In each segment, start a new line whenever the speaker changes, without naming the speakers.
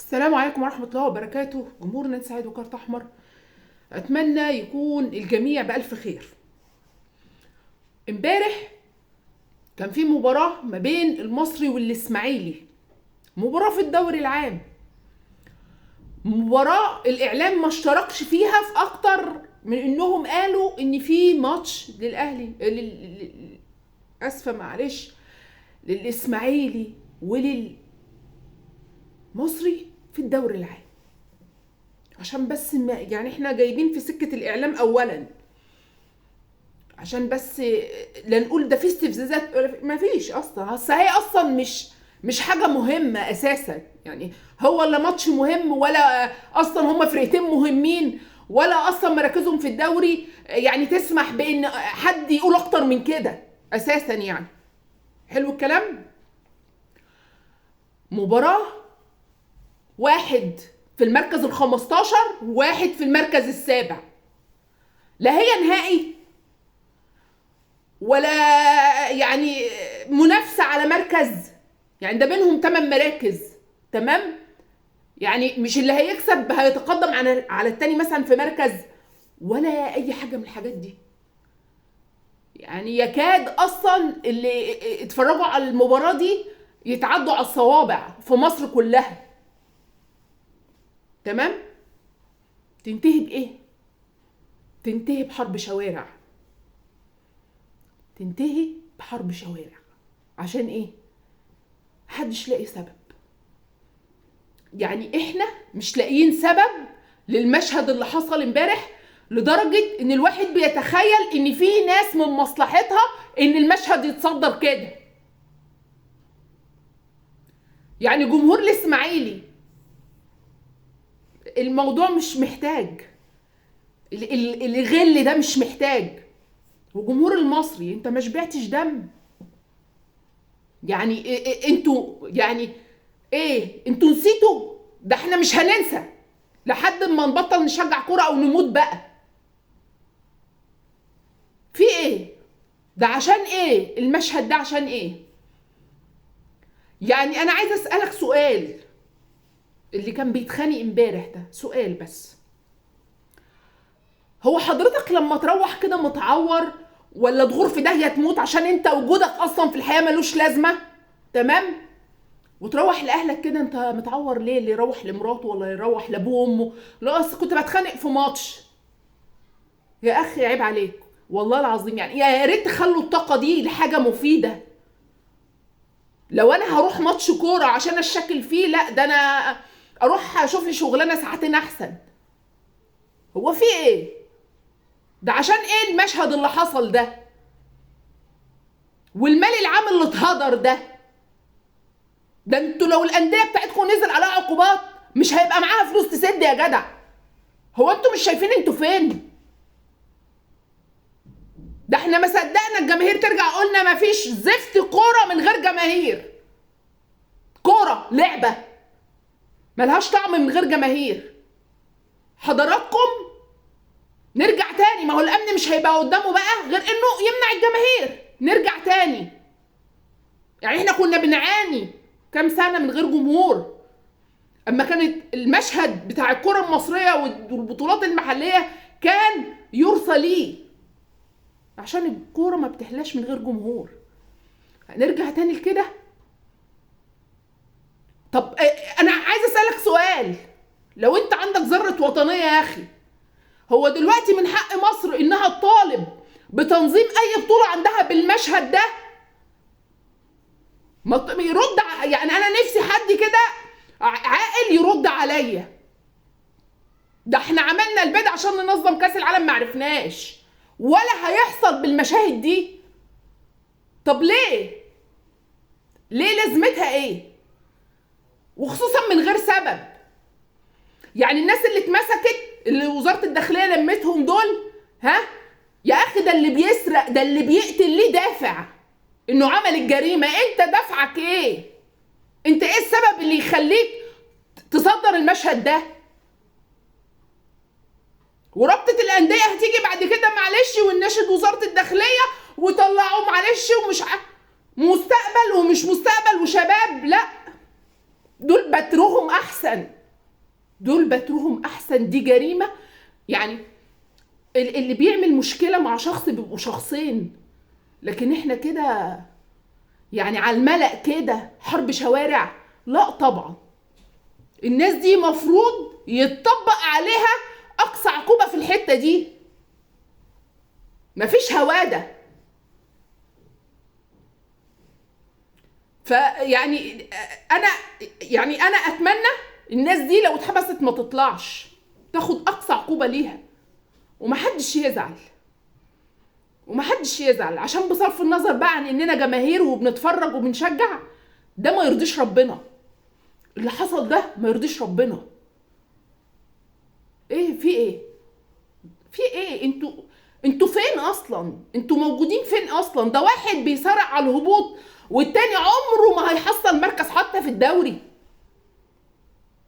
السلام عليكم ورحمة الله وبركاته. جمهور نادي سعيد وكارت أحمر، أتمنى يكون الجميع بألف خير. امبارح كان في مباراة ما بين المصري والإسماعيلي، مباراة في الدوري العام. مباراة الإعلام ما اشتركش فيها في أكتر من إنهم قالوا إن في ماتش للأهلي أسفة معلش للإسماعيلي وللمصري في الدوري العام. عشان بس يعني احنا جايبين في سكة الإعلام أولا، عشان بس لا نقول ده في استفزازات، ما فيش أصلا. هي أصلا مش حاجة مهمة أساسا، يعني هو لا ماتش مهم ولا أصلا هما فرقتين مهمين ولا أصلا مراكزهم في الدوري يعني تسمح بإن حد يقول أكتر من كده أساسا. يعني حلو الكلام. مباراة واحد في المركز ال15 وواحد في المركز السابع، لا هي نهائي ولا يعني منافسة على مركز، يعني ده بينهم 8 مراكز. تمام، يعني مش اللي هيكسب هيتقدم على التاني مثلا في مركز ولا اي حاجة من الحاجات دي. يعني يكاد اصلا اللي اتفرجوا على المباراة دي يتعدوا على الصوابع في مصر كلها. تمام، تنتهي بايه؟ تنتهي بحرب شوارع، تنتهي بحرب شوارع. عشان ايه؟ محدش لاقي سبب. يعني احنا مش لاقيين سبب للمشهد اللي حصل امبارح، لدرجة ان الواحد بيتخيل ان في ناس من مصلحتها ان المشهد يتصدر كده. يعني جمهور الاسماعيلي الموضوع مش محتاج، الغل ده مش محتاج. وجمهور المصري انت ما شبعتش دم. يعني انتوا يعني ايه؟ انتوا نسيتوا؟ ده احنا مش هننسى لحد ما نبطل نشجع كرة او نموت بقى. في ايه ده؟ عشان ايه المشهد ده؟ عشان ايه؟ يعني انا عايزه اسالك سؤال، اللي كان بيتخانق امبارح ده سؤال بس. هو حضرتك لما تروح كده متعور ولا تغور في داهيه تموت عشان انت وجودك اصلا في الحياه ملوش لازمه، تمام، وتروح لاهلك كده انت متعور ليه؟ اللي يروح لمراته ولا يروح لابوه وامه؟ لا اصل كنت بتخانق في ماتش. يا اخي عيب عليك والله العظيم. يعني يا ريت تخلوا الطاقه دي لحاجه مفيده. لو انا هروح ماتش كوره عشان اشكل فيه، لا ده انا اروح اشوف لي شغلانه ساعتين احسن. هو في ايه ده؟ عشان ايه المشهد اللي حصل ده والمال العام اللي اتهدر ده؟ ده انتوا لو الانديه بتاعتكم نزل عليها عقوبات مش هيبقى معاها فلوس تسد يا جدع. هو انتوا مش شايفين انتوا فين؟ ده احنا ما صدقنا الجماهير ترجع، قلنا ما فيش زفت كوره من غير جماهير. كوره لعبه ملهاش طعم من غير جماهير. حضراتكم نرجع تاني، ما هو الامن مش هيبقى قدامه بقى غير انه يمنع الجماهير. نرجع تاني، يعني احنا كنا بنعاني كام سنه من غير جمهور، اما كانت المشهد بتاع الكره المصريه والبطولات المحليه كان يرثى ليه، عشان الكوره ما بتحلاش من غير جمهور. نرجع تاني لكده. طب انا عايز اسالك سؤال، لو انت عندك ذره وطنيه يا اخي، هو دلوقتي من حق مصر انها تطالب بتنظيم اي بطوله عندها بالمشهد ده؟ يرد يعني انا نفسي حد كده عاقل يرد عليا. ده احنا عملنا البدع عشان ننظم كاس العالم ما عرفناش، ولا هيحصل بالمشاهد دي. طب ليه لازمتها ايه؟ وخصوصا من غير سبب. يعني الناس اللي اتمسكت اللي وزارة الداخلية لمتهم دول، ها يا اخي، ده اللي بيسرق ده اللي بيقتل ليه دافع انه عمل الجريمة. انت دافعك ايه؟ انت ايه السبب اللي يخليك تصدر المشهد ده؟ ورابطة الأندية هتيجي بعد كده معلش ونناشد وزارة الداخلية وطلعوا معلش ومش مستقبل ومش مستقبل وشباب. لا، دول بتروهم احسن، دول بتروهم احسن. دي جريمه. يعني اللي بيعمل مشكله مع شخص بيبقوا شخصين، لكن احنا كده يعني على الملأ كده حرب شوارع. لا طبعا، الناس دي مفروض يتطبق عليها اقصى عقوبه في الحته دي، مفيش هواده. فيعني انا اتمنى الناس دي لو اتحبست ما تطلعش، تاخد اقصى عقوبه ليها، ومحدش يزعل عشان بصرف النظر بقى عن اننا جماهير وبنتفرج وبنشجع. ده ما يرضيش ربنا، اللي حصل ده ما يرضيش ربنا. في ايه؟ انتوا فين اصلا؟ انتوا موجودين فين اصلا؟ ده واحد بيصارع على الهبوط والتاني عمره ما هيحصل مركز حتى في الدوري.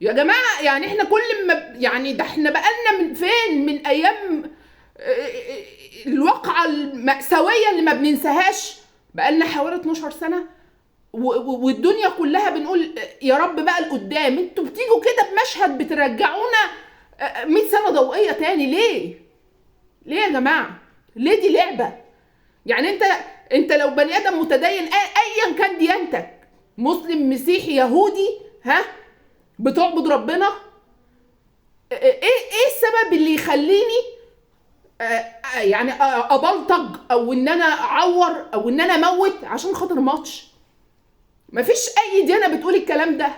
يا جماعه يعني احنا كل ما يعني ده احنا بقالنا من فين؟ من ايام الواقعه المأساويه اللي ما بننساهاش، بقالنا حوالي 12 سنه والدنيا كلها بنقول يا رب بقى لقدام. انتوا بتيجوا كده بمشهد بترجعونا 100 سنه ضوئيه تاني. ليه يا جماعه؟ ليه؟ دي لعبه. يعني انت لو بني ادم متدين ايا كان ديانتك، مسلم مسيحي يهودي، بتعبد ربنا، ايه السبب اللي يخليني يعني ابلطج او ان انا اعور او ان انا اموت عشان خاطر ماتش؟ مفيش اي ديانه بتقول الكلام ده.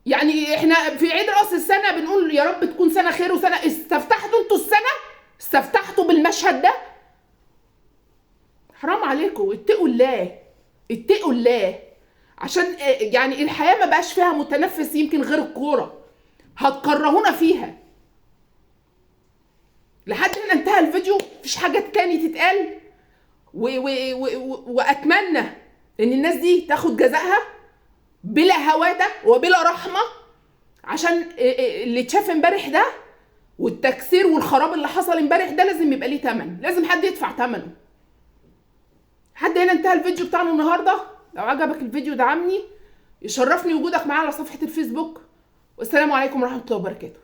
يعني احنا في عيد راس السنه بنقول يا رب تكون سنه خير وسنه. استفتحتوا انتوا السنه؟ استفتحتوا بالمشهد ده؟ حرام عليكم، اتقوا الله. عشان يعني الحياه ما بقاش فيها متنفس يمكن غير الكوره، هتكرهونا فيها. لحد هنا انتهى الفيديو، مفيش حاجه تاني تتقال. واتمنى ان الناس دي تاخد جزائها بلا هواده وبلا رحمه، عشان اللي اتشاف امبارح ده والتكسير والخراب اللي حصل امبارح ده لازم يبقى ليه ثمن، لازم حد يدفع ثمنه. لحد هنا انتهى الفيديو بتاعنا النهارده. لو عجبك الفيديو دعمني، يشرفني وجودك معايا على صفحه الفيسبوك. والسلام عليكم ورحمه الله وبركاته.